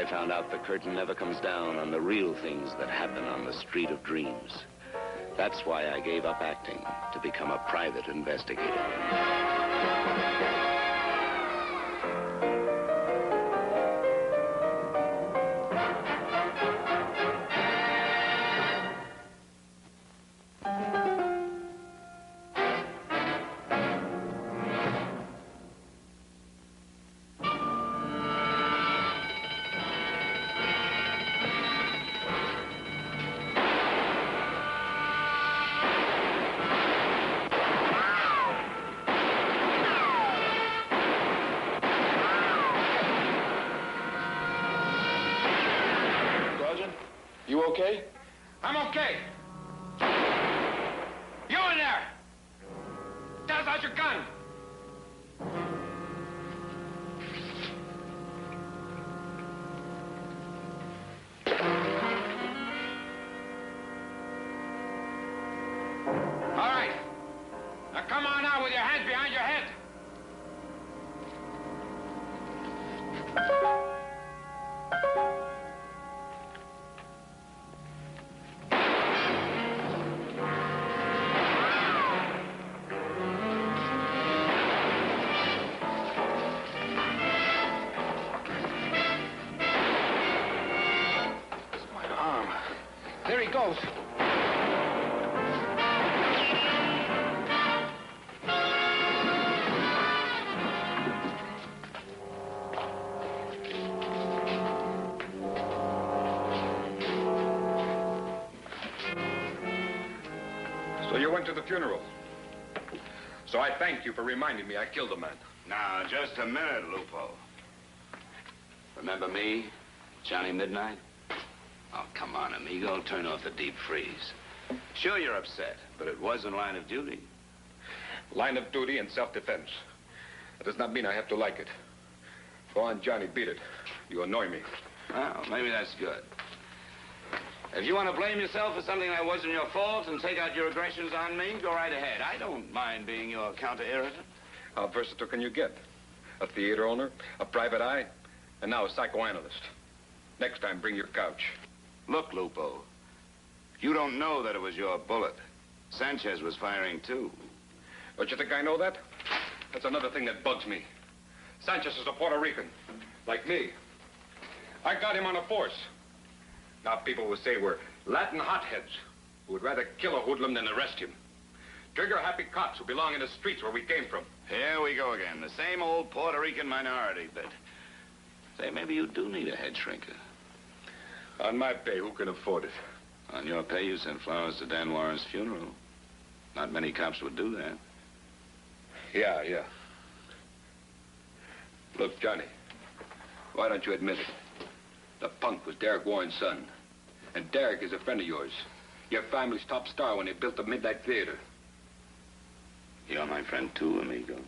I found out the curtain never comes down on the real things that happen on the street of dreams. That's why I gave up acting to become a private investigator. You okay? I'm okay. You in there! Toss out your gun! All right. Now come on out with your hands behind your head. There he goes. So you went to the funeral. So I thank you for reminding me I killed a man. Now, just a minute, Lupo. Remember me, Johnny Midnight? Oh, come on, amigo. Turn off the deep freeze. Sure, you're upset, but it was in line of duty. Line of duty and self-defense. That does not mean I have to like it. Go on, Johnny, beat it. You annoy me. Well, maybe that's good. If you want to blame yourself for something that wasn't your fault and take out your aggressions on me, go right ahead. I don't mind being your counter-irritant. How versatile can you get? A theater owner, a private eye, and now a psychoanalyst. Next time, bring your couch. Look, Lupo, you don't know that it was your bullet. Sanchez was firing, too. Don't you think I know that? That's another thing that bugs me. Sanchez is a Puerto Rican, like me. I got him on a force. Now people will say we're Latin hotheads who would rather kill a hoodlum than arrest him. Trigger-happy cops who belong in the streets where we came from. Here we go again. The same old Puerto Rican minority bit. Say, maybe you do need a head shrinker. On my pay, who can afford it? On your pay, you sent flowers to Dan Warren's funeral. Not many cops would do that. Yeah. Look, Johnny, why don't you admit it? The punk was Derek Warren's son. And Derek is a friend of yours. Your family's top star when they built the Midnight Theater. You're my friend, too, amigo.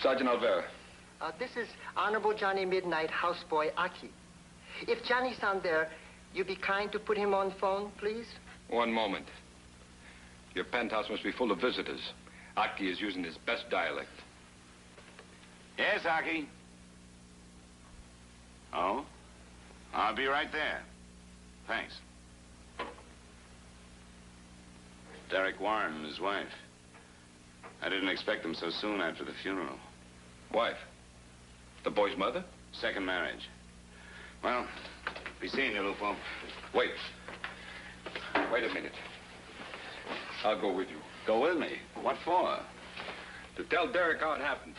Sergeant Alvera. This is Honorable Johnny Midnight, houseboy Aki. If Johnny's on there, you be kind to put him on phone, please? One moment. Your penthouse must be full of visitors. Aki is using his best dialect. Yes, Aki. Oh? I'll be right there. Thanks. Derek Warren and his wife. I didn't expect them so soon after the funeral. Wife? The boy's mother? Second marriage. Well, be seeing you, Lupo. Wait. Wait a minute. I'll go with you. Go with me? What for? To tell Derek how it happened.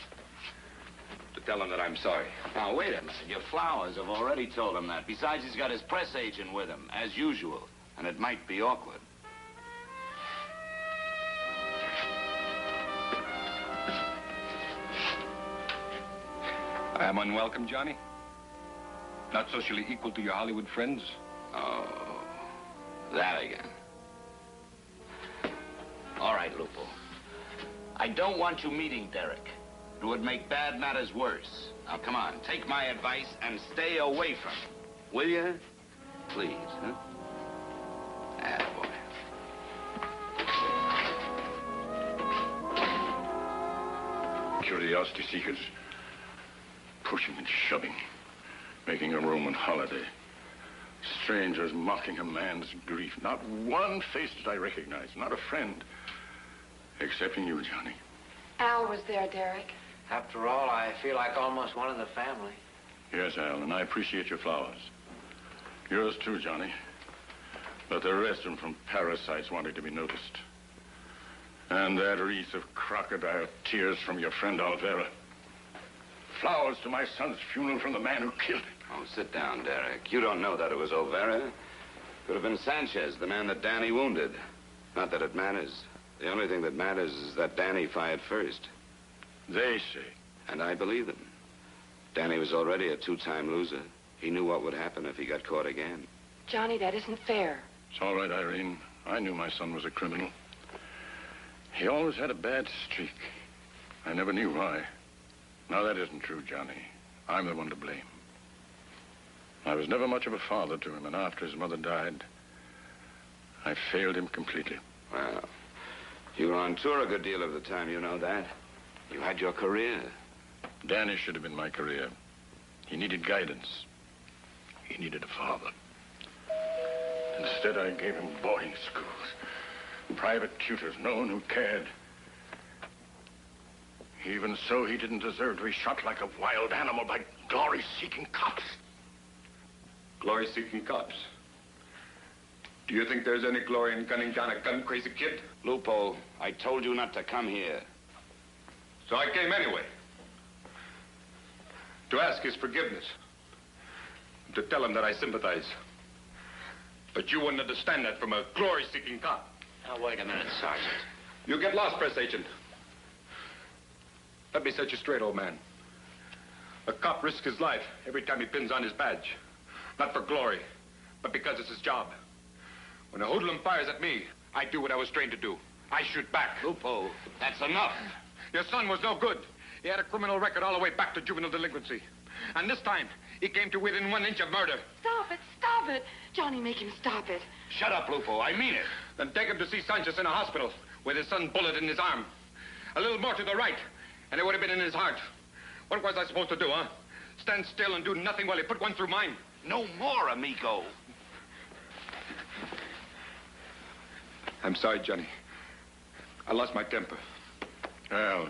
To tell him that I'm sorry. Now, wait a minute. Your flowers have already told him that. Besides, he's got his press agent with him, as usual. And it might be awkward. I am unwelcome, Johnny? Not socially equal to your Hollywood friends? Oh, that again. All right, Lupo. I don't want you meeting Derek. It would make bad matters worse. Now, come on, take my advice and stay away from him. Will you? Please, huh? Attaboy. Curiosity seekers. Pushing and shoving. Making a Roman holiday. Strangers mocking a man's grief. Not one face did I recognize. Not a friend. Excepting you, Johnny. Al was there, Derek. After all, I feel like almost one of the family. Yes, Al, and I appreciate your flowers. Yours too, Johnny. But the rest of them from parasites wanting to be noticed. And that wreath of crocodile tears from your friend Alvera. Flowers to my son's funeral from the man who killed him. Oh, sit down, Derek. You don't know that it was Olvera. Could have been Sanchez, the man that Danny wounded. Not that it matters. The only thing that matters is that Danny fired first. They say. And I believe them. Danny was already a two-time loser. He knew what would happen if he got caught again. Johnny, that isn't fair. It's all right, Irene. I knew my son was a criminal. He always had a bad streak. I never knew why. Now, that isn't true, Johnny. I'm the one to blame. I was never much of a father to him, and after his mother died, I failed him completely. Well, you were on tour a good deal of the time, you know that. You had your career. Danny should have been my career. He needed guidance. He needed a father. Instead, I gave him boarding schools. Private tutors, no one who cared. Even so, he didn't deserve to be shot like a wild animal by glory-seeking cops. Glory-seeking cops? Do you think there's any glory in gunning down a gun-crazy kid? Lupo, I told you not to come here. So I came anyway. To ask his forgiveness. To tell him that I sympathize. But you wouldn't understand that from a glory-seeking cop. Now, wait a minute, Sergeant. You get lost, press agent. Let me set you straight, old man. A cop risks his life every time he pins on his badge. Not for glory, but because it's his job. When a hoodlum fires at me, I do what I was trained to do. I shoot back. Lupo, that's enough. Your son was no good. He had a criminal record all the way back to juvenile delinquency. And this time, he came to within 1 inch of murder. Stop it, stop it. Johnny, make him stop it. Shut up, Lupo. I mean it. Then take him to see Sanchez in a hospital with his son bullet in his arm. A little more to the right, and it would have been in his heart. What was I supposed to do, huh? Stand still and do nothing while he put one through mine? No more, amigo. I'm sorry, Johnny. I lost my temper. Al,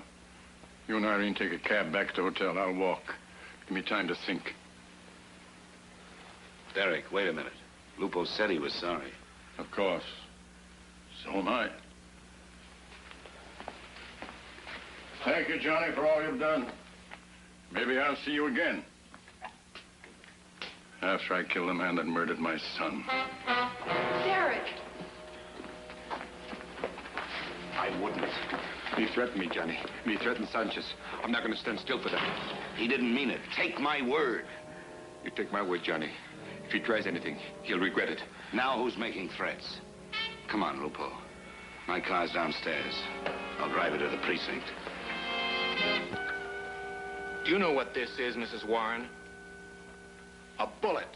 you and Irene take a cab back to the hotel. I'll walk. Give me time to think. Derek, wait a minute. Lupo said he was sorry. Of course. So am I. Thank you, Johnny, for all you've done. Maybe I'll see you again. After I kill the man that murdered my son. Derek! I wouldn't. He threatened me, Johnny. He threatened Sanchez. I'm not going to stand still for that. He didn't mean it. Take my word. You take my word, Johnny. If he tries anything, he'll regret it. Now who's making threats? Come on, Lupo. My car's downstairs. I'll drive it to the precinct. Do you know what this is, Mrs. Warren? A bullet.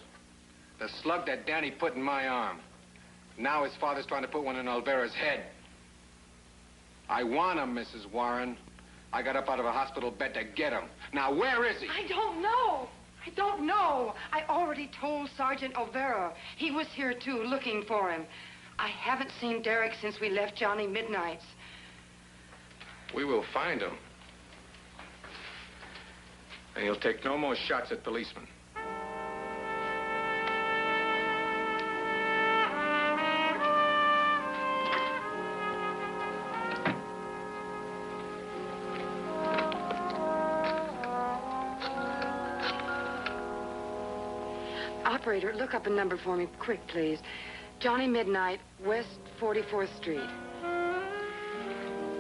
The slug that Danny put in my arm. Now his father's trying to put one in Olvera's head. I want him, Mrs. Warren. I got up out of a hospital bed to get him. Now, where is he? I don't know. I don't know. I already told Sergeant Olvera. He was here, too, looking for him. I haven't seen Derek since we left Johnny Midnights. We will find him. And he'll take no more shots at policemen. Operator, look up a number for me, quick, please. Johnny Midnight, West 44th Street.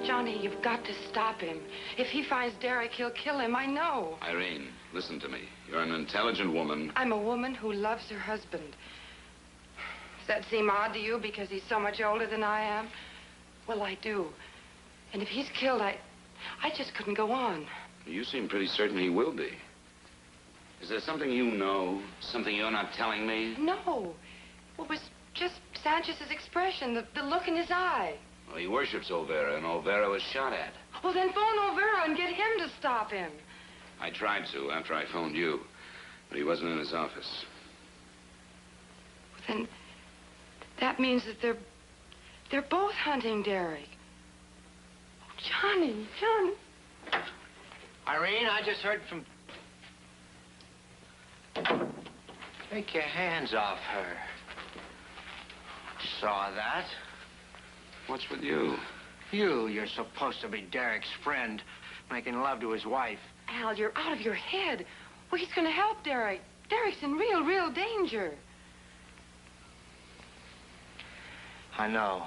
Johnny, you've got to stop him. If he finds Derek, he'll kill him, I know. Irene, listen to me. You're an intelligent woman. I'm a woman who loves her husband. Does that seem odd to you because he's so much older than I am? Well, I do. And if he's killed, I just couldn't go on. You seem pretty certain he will be. Is there something you know? Something you're not telling me? No. It was just Sanchez's expression, the look in his eye. Well, he worships Olvera, and Olvera was shot at. Well, then phone Olvera and get him to stop him. I tried to after I phoned you, but he wasn't in his office. Then that means that they're both hunting Derek. Oh, Johnny. Irene, I just heard from... Take your hands off her. Saw that. What's with you? You're supposed to be Derek's friend, making love to his wife. Al, you're out of your head. Well, he's going to help Derek. Derek's in real danger. I know.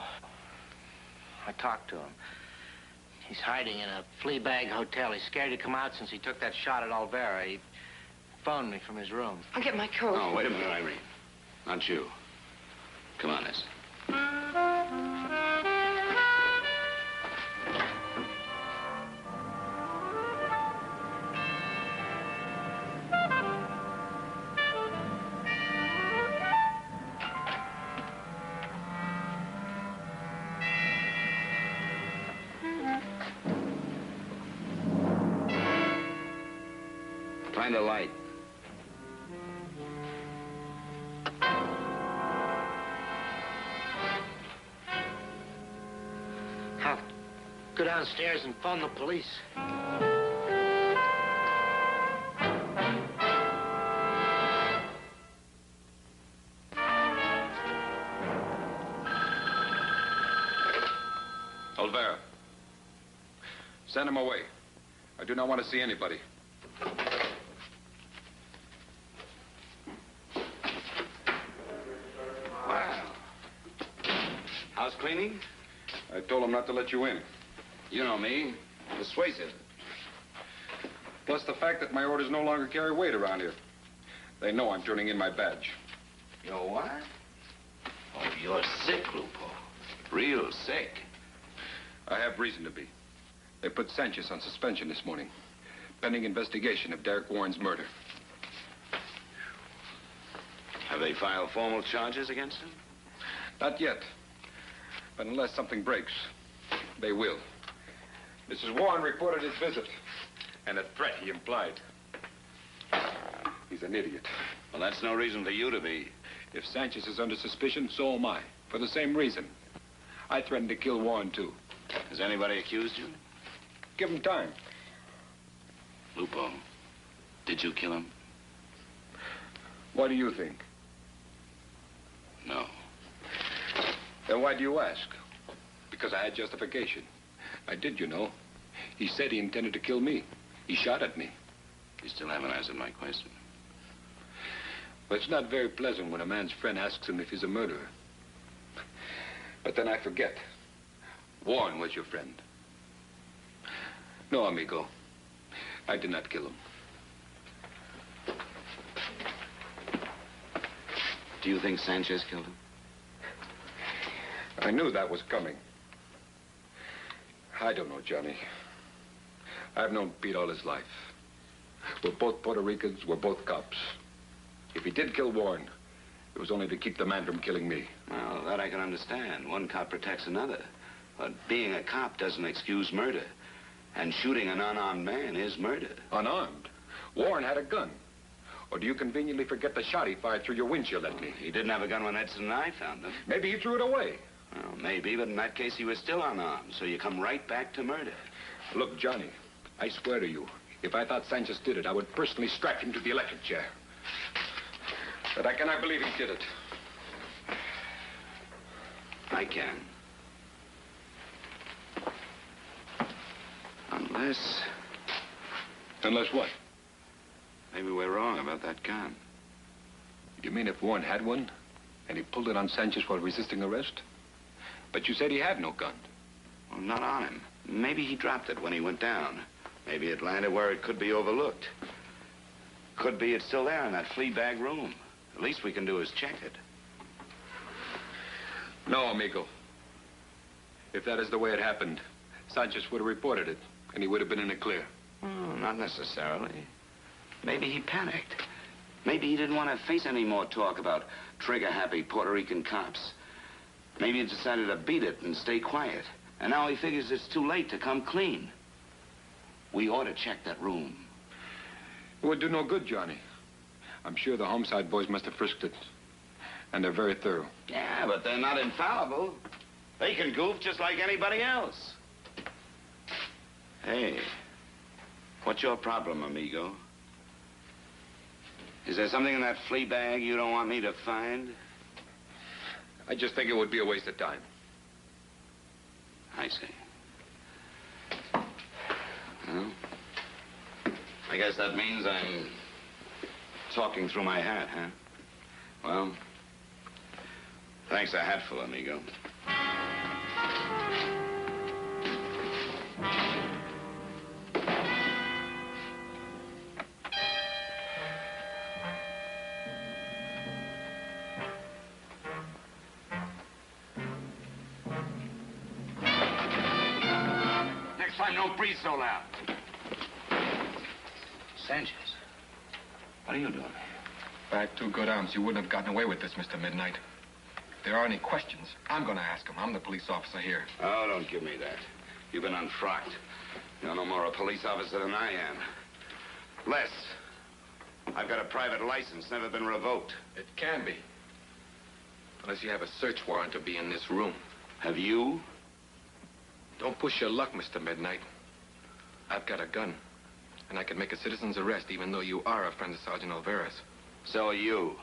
I talked to him. He's hiding in a flea bag hotel. He's scared to come out since he took that shot at Olvera. He phoned me from his room. I'll get my coat. Oh, wait a minute, Irene. Not you. Come on, Miss. Find a light. I'll go downstairs and phone the police. Olvera. Send him away. I do not want to see anybody. Wow. House cleaning? I told him not to let you in. You know me. Persuasive. Plus the fact that my orders no longer carry weight around here. They know I'm turning in my badge. You're what? Oh, you're sick, Lupo. Real sick. I have reason to be. They put Sanchez on suspension this morning, pending investigation of Derek Warren's murder. Have they filed formal charges against him? Not yet. But unless something breaks, they will. Mrs. Warren reported his visit and a threat he implied. He's an idiot. Well, that's no reason for you to be. If Sanchez is under suspicion, so am I. For the same reason. I threatened to kill Warren, too. Has anybody accused you? Give him time. Lupo, did you kill him? What do you think? No. Then why do you ask? Because I had justification. I did, you know. He said he intended to kill me. He shot at me. You still haven't answered my question. Well, it's not very pleasant when a man's friend asks him if he's a murderer. But then I forget. Warren was your friend. No, amigo. I did not kill him. Do you think Sanchez killed him? I knew that was coming. I don't know, Johnny. I've known Pete all his life. We're both Puerto Ricans. We're both cops. If he did kill Warren, it was only to keep the man from killing me. Well, that I can understand. One cop protects another. But being a cop doesn't excuse murder. And shooting an unarmed man is murder. Unarmed? Warren had a gun. Or do you conveniently forget the shot he fired through your windshield at me? He didn't have a gun when Edson and I found him. Maybe he threw it away. Well, maybe, but in that case, he was still unarmed. So you come right back to murder. Look, Johnny, I swear to you, if I thought Sanchez did it, I would personally strap him to the electric chair. But I cannot believe he did it. I can. Unless... Unless what? Maybe we're wrong about that gun. You mean if Warren had one, and he pulled it on Sanchez while resisting arrest? But you said he had no gun. Well, not on him. Maybe he dropped it when he went down. Maybe it landed where it could be overlooked. Could be it's still there in that flea bag room. The least we can do is check it. No, amigo. If that is the way it happened, Sanchez would have reported it, and he would have been in the clear. Oh, not necessarily. Maybe he panicked. Maybe he didn't want to face any more talk about trigger-happy Puerto Rican cops. Maybe he decided to beat it and stay quiet. And now he figures it's too late to come clean. We ought to check that room. It would do no good, Johnny. I'm sure the homicide boys must have frisked it. And they're very thorough. Yeah, but they're not infallible. They can goof just like anybody else. Hey, what's your problem, amigo? Is there something in that flea bag you don't want me to find? I just think it would be a waste of time. I see. Well, I guess that means I'm talking through my hat, huh? Well, thanks a hatful, amigo. Next time, don't breathe so loud. Sanchez, what are you doing? If I had 2 good arms, you wouldn't have gotten away with this, Mr. Midnight. If there are any questions, I'm going to ask them. I'm the police officer here. Oh, don't give me that. You've been unfrocked. You're no more a police officer than I am. Les, I've got a private license, never been revoked. It can be. Unless you have a search warrant to be in this room. Have you? Don't push your luck, Mr. Midnight. I've got a gun. And I can make a citizen's arrest even though you are a friend of Sergeant Olvera's. So are you.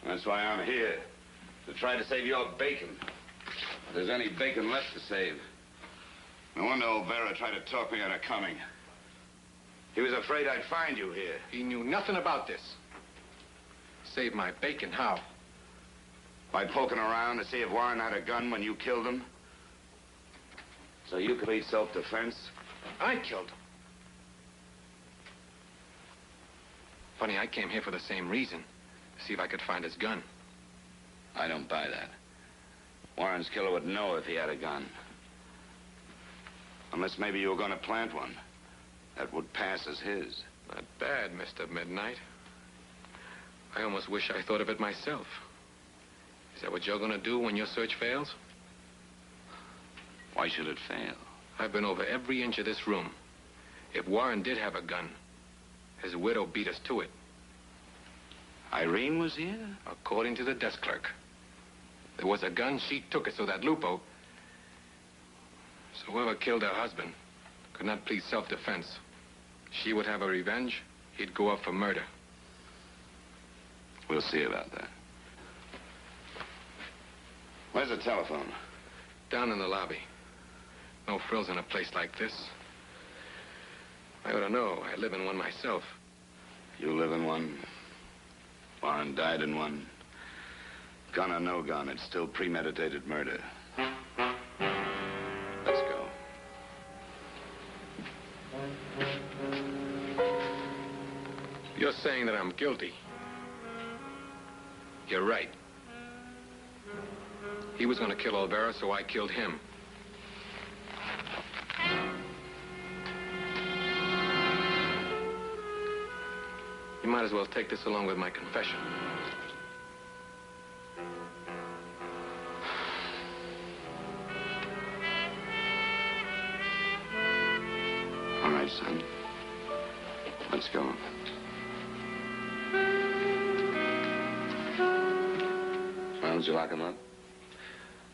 That's why I'm here. To try to save your bacon. If there's any bacon left to save. No wonder Olvera tried to talk me out of coming. He was afraid I'd find you here. He knew nothing about this. Save my bacon, how? By poking around to see if Warren had a gun when you killed him? So you could be self-defense? I killed him. Funny, I came here for the same reason. To see if I could find his gun. I don't buy that. Warren's killer would know if he had a gun. Unless maybe you were going to plant one. That would pass as his. Not bad, Mr. Midnight. I almost wish I thought of it myself. Is that what you're going to do when your search fails? Why should it fail? I've been over every inch of this room. If Warren did have a gun, his widow beat us to it. Irene was here? According to the desk clerk. There was a gun, she took it so that Lupo... So whoever killed her husband could not plead self-defense. She would have a revenge, he'd go up for murder. We'll see about that. Where's the telephone? Down in the lobby. No frills in a place like this. I ought to know. I live in one myself. You live in one. Warren died in one. Gun or no gun, it's still premeditated murder. Let's go. You're saying that I'm guilty. You're right. He was going to kill Olvera, so I killed him. You might as well take this along with my confession. All right, son. Let's go. Well, did you lock him up?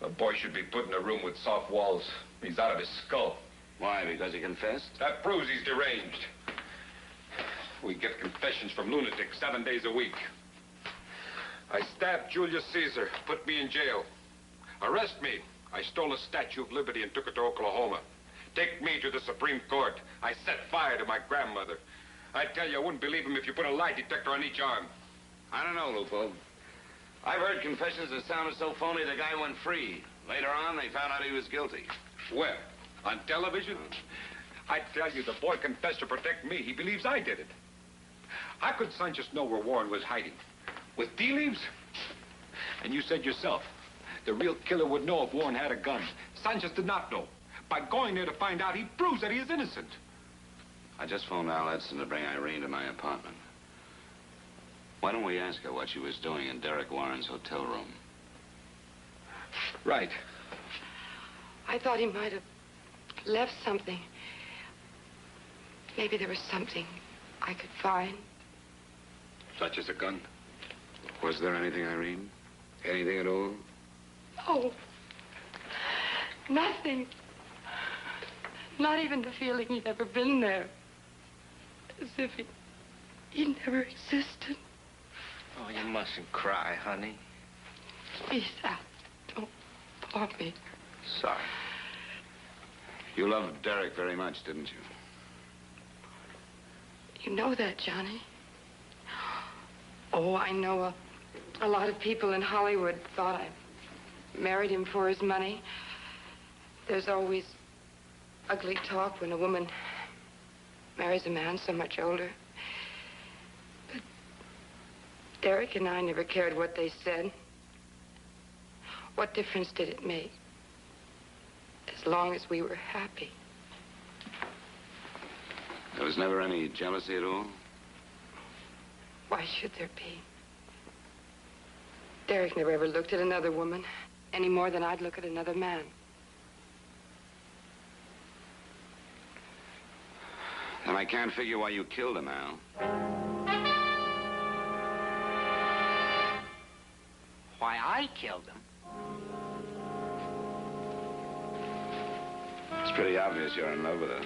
A boy should be put in a room with soft walls. He's out of his skull. Why, because he confessed? That proves he's deranged. We get confessions from lunatics 7 days a week. I stabbed Julius Caesar, put me in jail. Arrest me. I stole a Statue of Liberty and took it to Oklahoma. Take me to the Supreme Court. I set fire to my grandmother. I tell you, I wouldn't believe him if you put a lie detector on each arm. I don't know, Lupo. I've heard confessions that sounded so phony the guy went free. Later on, they found out he was guilty. Where? On television? I tell you, the boy confessed to protect me. He believes I did it. How could Sanchez know where Warren was hiding? With tea leaves? And you said yourself, the real killer would know if Warren had a gun. Sanchez did not know. By going there to find out, he proves that he is innocent. I just phoned Al Edson to bring Irene to my apartment. Why don't we ask her what she was doing in Derek Warren's hotel room? Right. I thought he might have left something. Maybe there was something I could find. Such as a gun? Was there anything, Irene? Anything at all? Oh, nothing. Not even the feeling he'd ever been there. As if he never existed. Oh, you mustn't cry, honey. Please, Al, don't bore me. Sorry. You loved Derek very much, didn't you? You know that, Johnny? Oh, I know a lot of people in Hollywood thought I married him for his money. There's always ugly talk when a woman marries a man so much older. But Derek and I never cared what they said. What difference did it make? As long as we were happy. There was never any jealousy at all? Why should there be? Derek never ever looked at another woman any more than I'd look at another man. And I can't figure why you killed him, Al. Why I killed him? It's pretty obvious you're in love with her.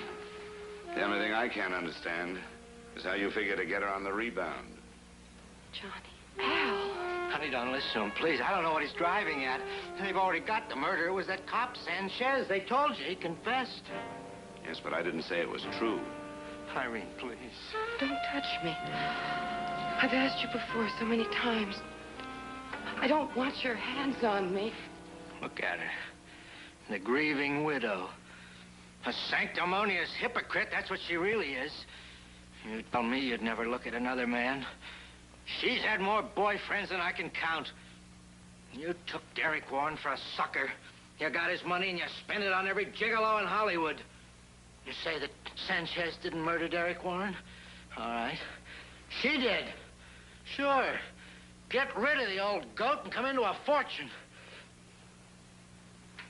The only thing I can't understand is how you figure to get her on the rebound. Johnny. Al. Honey, don't listen to him, please. I don't know what he's driving at. They've already got the murder. It was that cop, Sanchez. They told you. He confessed. Yes, but I didn't say it was true. Irene, please. Don't touch me. I've asked you before so many times. I don't want your hands on me. Look at her. The grieving widow. A sanctimonious hypocrite. That's what she really is. You tell me you'd never look at another man. She's had more boyfriends than I can count. You took Derek Warren for a sucker. You got his money and you spent it on every gigolo in Hollywood. You say that Sanchez didn't murder Derek Warren? All right. She did. Sure. Get rid of the old goat and come into a fortune.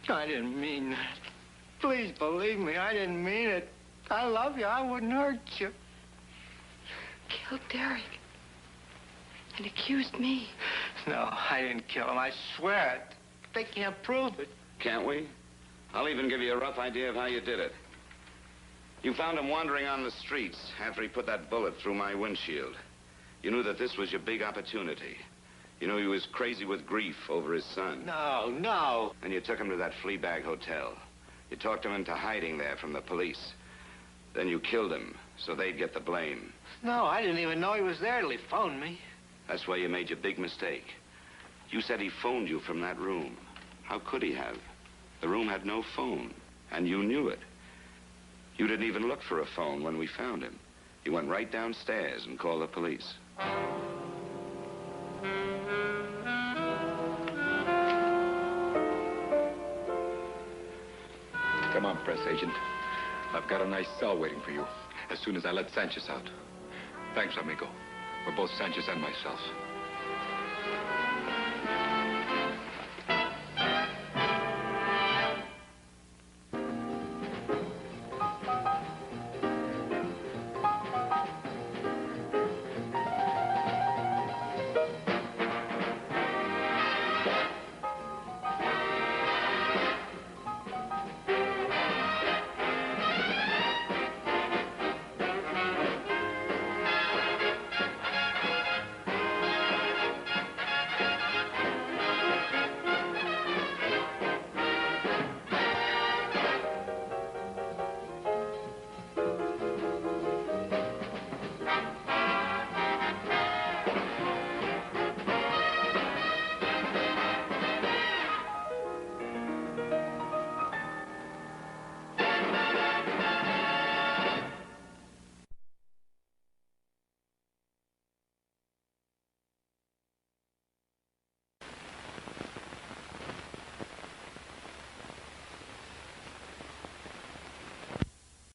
I didn't mean that. Please believe me, I didn't mean it. I love you. I wouldn't hurt you. Killed Derek. And accused me. No, I didn't kill him. I swear it. They can't prove it. Can't we? I'll even give you a rough idea of how you did it. You found him wandering on the streets after he put that bullet through my windshield. You knew that this was your big opportunity. You knew he was crazy with grief over his son. No. And you took him to that flea bag hotel. You talked him into hiding there from the police. Then you killed him so they'd get the blame. No, I didn't even know he was there till he phoned me. That's why you made your big mistake. You said he phoned you from that room. How could he have? The room had no phone, and you knew it. You didn't even look for a phone when we found him. You went right downstairs and called the police. Come on, press agent. I've got a nice cell waiting for you as soon as I let Sanchez out. Thanks, amigo, for both Sanchez and myself.